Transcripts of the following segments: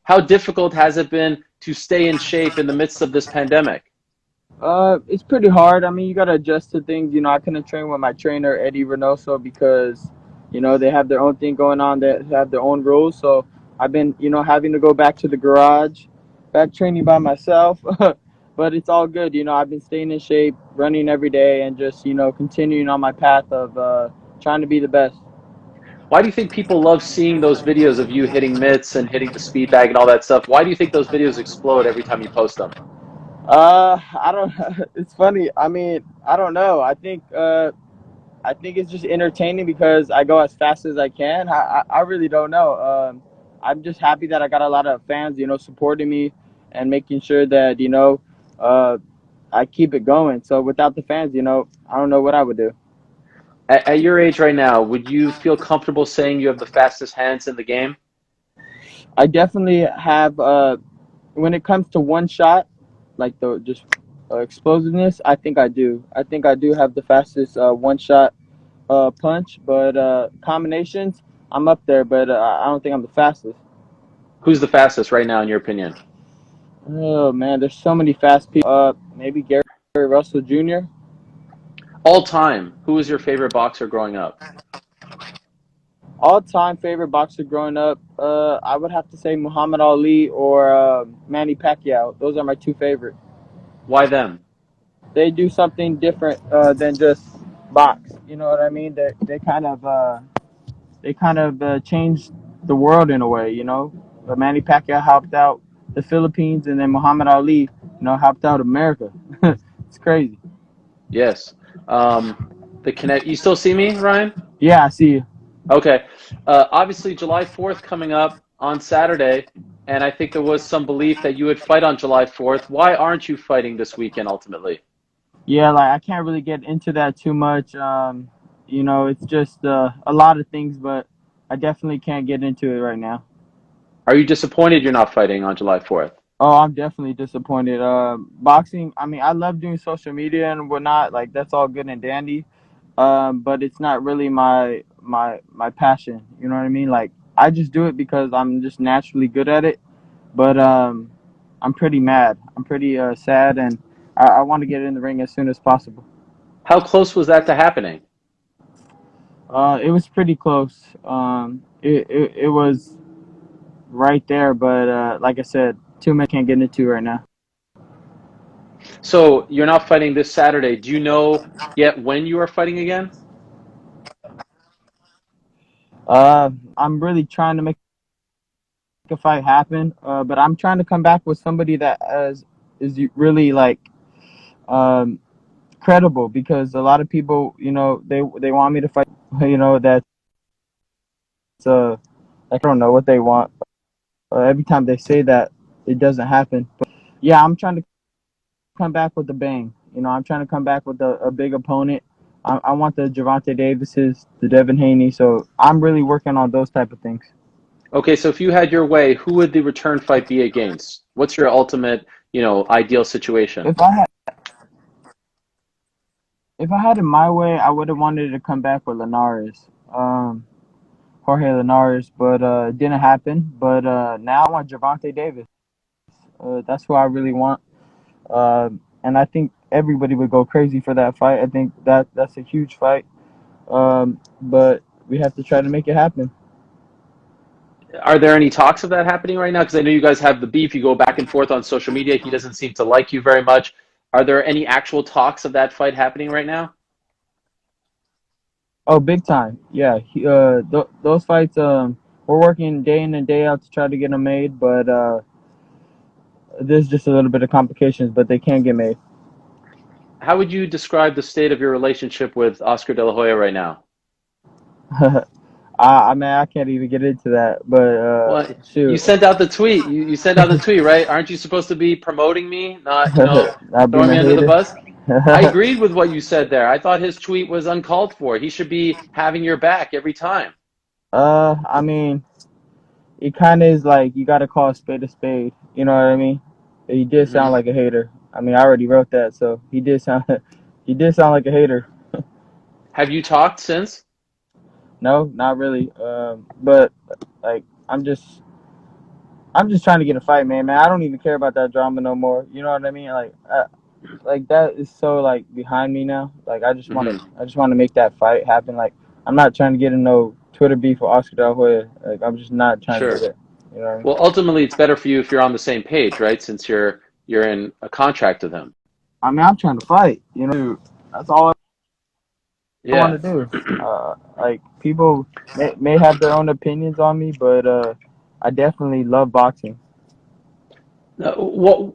How difficult has it been to stay in shape in the midst of this pandemic? It's pretty hard. I mean, you gotta adjust to things. I couldn't train with my trainer Eddie Reynoso because, they have their own thing going on. They have their own rules. So I've been, having to go back to the garage, back training by myself. But it's all good. I've been staying in shape, running every day, and just, continuing on my path of trying to be the best. Why do you think people love seeing those videos of you hitting mitts and hitting the speed bag and all that stuff? Why do you think those videos explode every time you post them? I don't. It's funny. I mean, I don't know. I think it's just entertaining because I go as fast as I can. I really don't know. I'm just happy that I got a lot of fans, supporting me and making sure that, uh, I keep it going. So without the fans, I don't know what I would do. At your age right now, would you feel comfortable saying you have the fastest hands in the game? I definitely have, when it comes to one shot, like the just explosiveness, I think I do. I think I do have the fastest one shot punch, but combinations, I'm up there, but I don't think I'm the fastest. Who's the fastest right now, in your opinion? Oh man, there's so many fast people. Maybe Gary Russell Jr. All time, who was your favorite boxer growing up? All-time favorite boxer growing up. I would have to say Muhammad Ali or Manny Pacquiao. Those are my two favorite. Why them? They do something different than just box. You know what I mean? They kind of changed the world in a way. But Manny Pacquiao helped out the Philippines, and then Muhammad Ali, helped out America. It's crazy. Yes. Um, the connect. You still see me, Ryan? Yeah, I see you. Okay. Obviously, July 4th coming up on Saturday, and I think there was some belief that you would fight on July 4th. Why aren't you fighting this weekend ultimately? Yeah, like I can't really get into that too much. It's just a lot of things, but I definitely can't get into it right now. Are you disappointed you're not fighting on July 4th? Oh, I'm definitely disappointed. Boxing, I mean, I love doing social media and whatnot. Like that's all good and dandy. But it's not really my passion. You know what I mean? Like I just do it because I'm just naturally good at it. But I'm pretty mad. I'm pretty sad, and I want to get in the ring as soon as possible. How close was that to happening? It was pretty close. It was right there, but like I said, too many can't get into right now. So you're not fighting this Saturday. Do you know yet when you are fighting again? I'm really trying to make a fight happen, but I'm trying to come back with somebody that is really like um, credible because a lot of people, they want me to fight. That's like I don't know what they want. Every time they say that, it doesn't happen. But yeah, I'm trying to come back with a bang. I'm trying to come back with a big opponent. I want the Gervonta Davises, the Devin Haney. So I'm really working on those type of things. Okay, so if you had your way, who would the return fight be against? What's your ultimate, ideal situation? If I had if I had it my way, I would have wanted to come back with Linares, Jorge Linares, but it didn't happen. But now I want Gervonta Davis. That's who I really want. And I think everybody would go crazy for that fight. I think that's a huge fight. But we have to try to make it happen. Are there any talks of that happening right now? Because I know you guys have the beef. You go back and forth on social media. He doesn't seem to like you very much. Are there any actual talks of that fight happening right now? Oh, big time. Yeah. Those fights. We're working day in and day out to try to get them made, but there's just a little bit of complications, but they can get made. How would you describe the state of your relationship with Oscar De La Hoya right now? I mean, I can't even get into that, but Well, you shoot. sent out the tweet. You sent out the tweet, right? Aren't you supposed to be promoting me, not, Not being throwing a me under the hater. bus? I agreed with what you said there. I thought his tweet was uncalled for. He should be having your back every time. I mean, it kind of is like you got to call a spade a spade. You know what I mean? He did sound Hmm. like a hater. I mean, I already wrote that, so he did sound he did sound like a hater. Have you talked since? No, not really. But like I'm just I'm just trying to get a fight, man. I don't even care about that drama no more. You know what I mean? Like that is so like behind me now. Like I just want to make that fight happen. Like I'm not trying to get in no Twitter beef with Oscar De La Hoya. Like I'm just not trying to do Sure. that. You know what I mean? Well, ultimately, it's better for you if you're on the same page, right? Since you're in a contract with him. I mean, I'm trying to fight. You know, that's all I want Yeah. to do. Like people may have their own opinions on me, but I definitely love boxing. Well,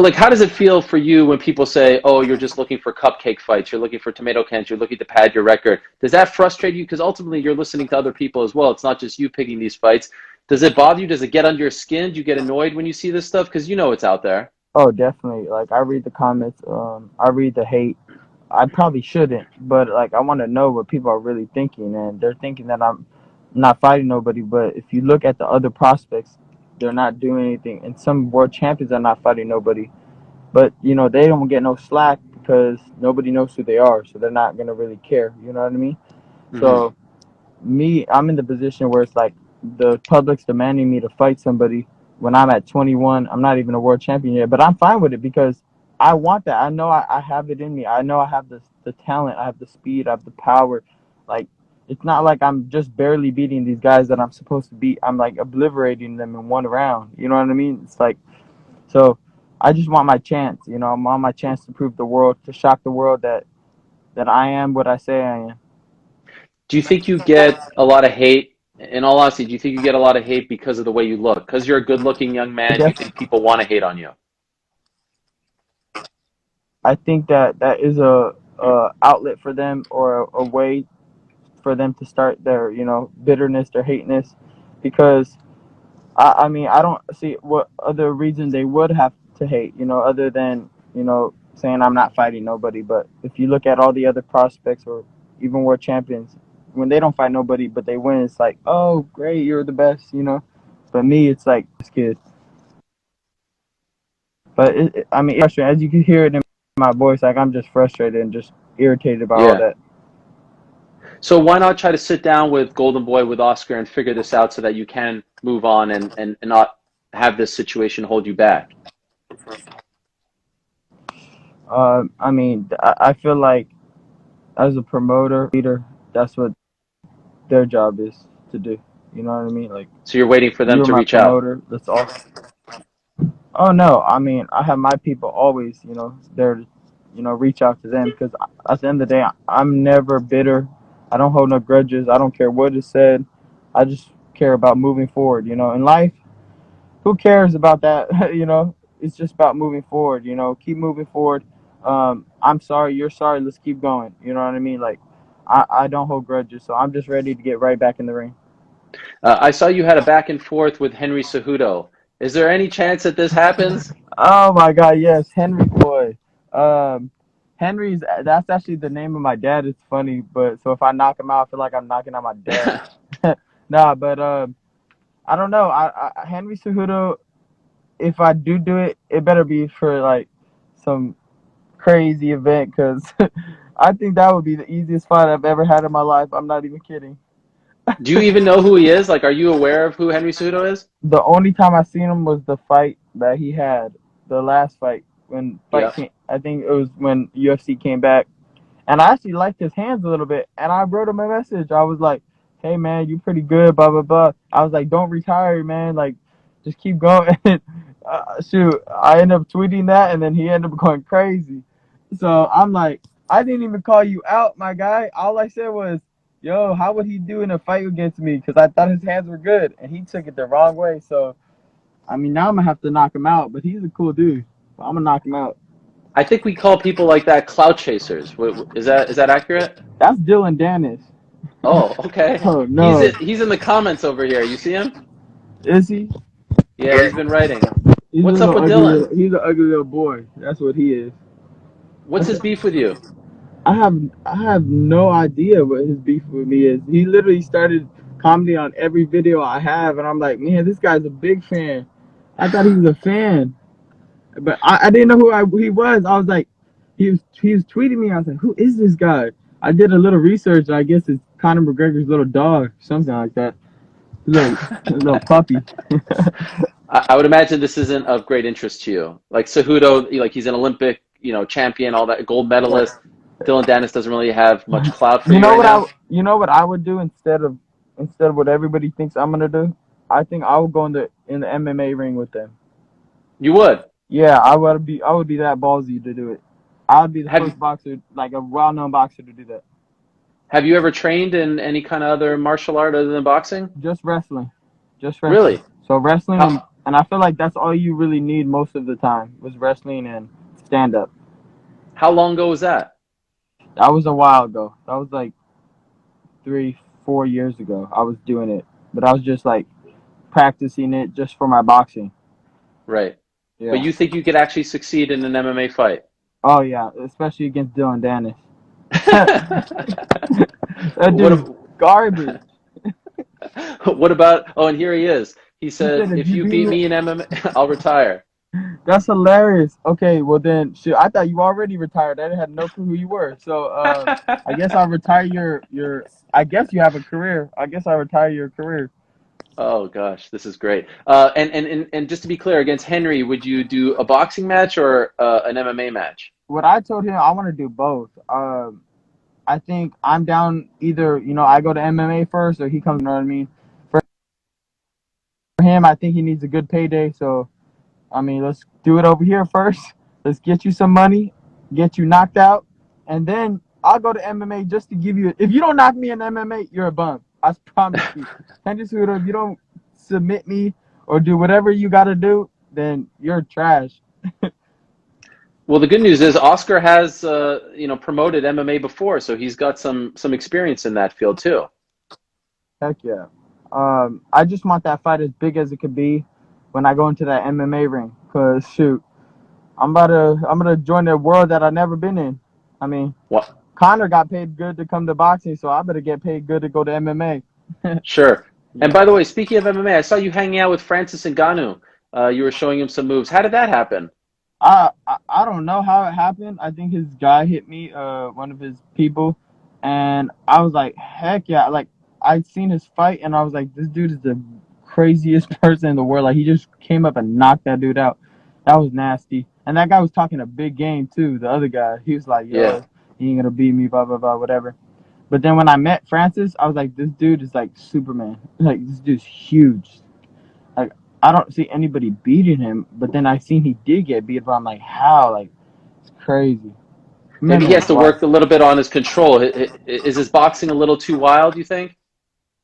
like, how does it feel for you when people say, "Oh, you're just looking for cupcake fights. You're looking for tomato cans. You're looking to pad your record." Does that frustrate you? Because ultimately, you're listening to other people as well. It's not just you picking these fights. Does it bother you? Does it get under your skin? Do you get annoyed when you see this stuff? Because you know it's out there. Oh, definitely. Like I read the comments. I read the hate. I probably shouldn't, but like I want to know what people are really thinking, and they're thinking that I'm not fighting nobody. But if you look at the other prospects, they're not doing anything, and some world champions are not fighting nobody. But you know they don't get no slack because nobody knows who they are, so they're not gonna really care. You know what I mean? Hmm. So I'm in the position where it's like the public's demanding me to fight somebody when I'm at 21. I'm not even a world champion yet, but I'm fine with it because I want that. I know I have it in me. I know I have the talent. I have the speed. I have the power. Like it's not like I'm just barely beating these guys that I'm supposed to beat. I'm like obliterating them in one round. You know what I mean? It's like so. I just want my chance. You know, I want my chance to prove the world, to shock the world that I am what I say I am. Do you think you get a lot of hate? In all honesty, do you think you get a lot of hate because of the way you look? Because you're a good-looking young man, do you think people want to hate on you? I think that is a outlet for them or a way for them to start their bitterness, their hateness, because I mean I don't see what other reason they would have to hate other than saying I'm not fighting nobody. But if you look at all the other prospects or even world champions, when they don't fight nobody but they win, it's like, oh great, you're the best. But me, it's like this kid. But I mean, it's frustrating. As you can hear it in my voice, like I'm just frustrated and just irritated about all Yeah. that. So why not try to sit down with Golden Boy, with Oscar, and figure this out so that you can move on and not have this situation hold you back? I mean, I feel like as a promoter, leader, that's what their job is to do. You know what I mean? Like So you're waiting for them you're to my reach out. promoter. That's all. Oh no, I mean, I have my people always, there to, reach out to them because at the end of the day, I'm never bitter. I don't hold no grudges. I don't care what is said. I just care about moving forward. In life, who cares about that? It's just about moving forward. Keep moving forward. I'm sorry, you're sorry. Let's keep going. You know what I mean? Like, I don't hold grudges, so I'm just ready to get right back in the ring. I saw you had a back and forth with Henry Cejudo. Is there any chance that this happens? Oh my God, yes, Henry boy. Um, Henry's that's actually the name of my dad. It's funny, but so if I knock him out, I feel like I'm knocking out my dad. Nah, but I don't know. Henry Cejudo, if I do it, it better be for like some crazy event because I think that would be the easiest fight I've ever had in my life. I'm not even kidding. Do you even know who he is? Like, are you aware of who Henry Cejudo is? The only time I seen him was the fight that he had, the last fight when fight Yeah. came. I think it was when UFC came back, and I actually liked his hands a little bit. And I wrote him a message. I was like, "Hey man, you pretty good." Blah blah blah. I was like, "Don't retire, man. Like, just keep going." Shoot, I ended up tweeting that, and then he ended up going crazy. So I'm like, I didn't even call you out, my guy. All I said was, "Yo, how would he do in a fight against me?" Because I thought his hands were good, and he took it the wrong way. So I mean, now I'm gonna have to knock him out. But he's a cool dude. I'm gonna knock him out. I think we call people like that clout chasers. Is that accurate? That's Dylan Dennis. Oh, okay. Oh He's no, it. He's in the comments over here. You see him? is he? Yeah, he's been writing. He's a What's up little with ugly. Dylan? He's an ugly little boy. That's what he is. What's his beef with you? I have no idea what his beef with me is. He literally started commenting on every video I have, and I'm like, man, this guy's a big fan. I thought he was a fan, but I didn't know who he was. I was like, he was tweeting me. I was like, who is this guy? I did a little research. I guess it's Conor McGregor's little dog, something like that. Little puppy. I would imagine this isn't of great interest to you. Like Cejudo, like he's an Olympic, champion, all that, gold medalist. Dylan Dennis doesn't really have much clout for You you know right what now. I would do instead of what everybody thinks I'm gonna do? I think I would go in the MMA ring with them. You would. Yeah, I would be that ballsy to do it. I would be the Have first boxer, like a well-known boxer, to do that. Have you ever trained in any kind of other martial art other than boxing? Just wrestling, just wrestling. Really? So wrestling How and I feel like that's all you really need most of the time was wrestling and stand up. how long ago was that? That was a while ago. That was like 3, 4 years ago. I was doing it, but I was just like practicing it just for my boxing. Right. But Yeah. you think you could actually succeed in an MMA fight? Oh yeah, especially against Dylan Dennis. That What dude's ab- garbage. what about Oh, and here he is. He He said, said if "If you you beat beat me, me in MMA, I'll retire." that's hilarious. Okay, well then, shit. I thought you already retired. I had no clue who you were. So I guess I'll retire your. I guess you have a career. I guess I'll retire your career. Oh gosh, this is great. And just to be clear, against Henry, would you do a boxing match or an MMA match? What I told him, I want to do both. I think I'm down either. I go to MMA first, or he comes. You know what I mean? For him, I think he needs a good payday. So I mean, let's do it over here first. Let's get you some money, get you knocked out, and then I'll go to MMA just to give you. If you don't knock me in MMA, you're a bum. I promise you. Henry Cejudo, if you don't submit me or do whatever you got to do, then you're trash. Well, the good news is Oscar has promoted MMA before, so he's got some experience in that field too. Heck yeah. I just want that fight as big as it could be when I go into that MMA ring. Cause shoot, I'm gonna join a world that I've never been in. I mean, What? Connor got paid good to come to boxing, so I better get paid good to go to MMA. Sure. And Yeah. by the way, speaking of MMA, I saw you hanging out with Francis Ngannou. You were showing him some moves. How did that happen? I don't know how it happened. I think his guy hit me, one of his people, and I was like, heck yeah! Like I'd seen his fight, and I was like, this dude is the craziest person in the world. Like he just came up and knocked that dude out. That was nasty. And that guy was talking a big game too. The other guy, he was like, Yeah. yo, he ain't gonna beat me, blah blah blah, whatever. But then when I met Francis, I was like, this dude is like Superman. Like this dude's huge. Like I don't see anybody beating him. But then I seen he did get beat, but I'm like, how? Like it's crazy. Maybe he Mental has to block. work a little bit on his control. Is his boxing a little too wild, you think?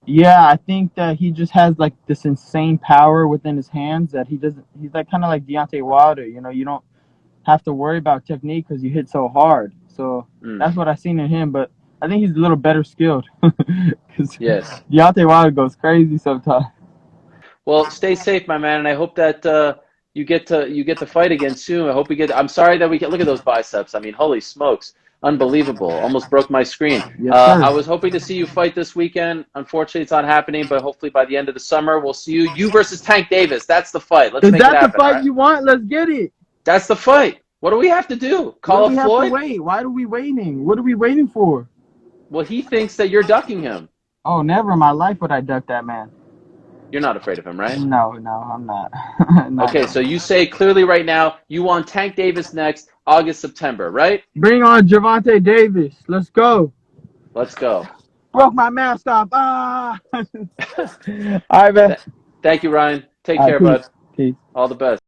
Yeah, I think that he just has like this insane power within his hands that he doesn't. He's like kind of like Deontay Wilder. You don't have to worry about technique because you hit so hard. So Mm, that's what I seen in him. But I think he's a little better skilled because yes. Deontay Wilder goes crazy sometimes. Well, stay safe, my man, and I hope that you get to fight again soon. I hope we get. I'm sorry that we get. Look at those biceps. I mean, holy smokes, unbelievable! Almost broke my screen. Yes, sir. I was hoping to see you fight this weekend. Unfortunately, it's not happening. But hopefully, by the end of the summer, we'll see you. You versus Tank Davis. That's the fight. Let's Is make it that the happen. All fight right. you want? Let's get it. That's the fight. What do we have to do? What do Call up we have to Floyd? wait? Why are we waiting? What are we waiting for? Well, he thinks that you're ducking him. Oh, never in my life would I duck that man. You're not afraid of him, right? No, I'm not. Not Okay, so you say clearly right now you want Tank Davis next August, September, right? Bring on Gervonta Davis. Let's go. Let's go. Broke my mask off. Ah. All right, man. Thank you, Ryan. Take All care, right, bud. peace. Peace. All the best.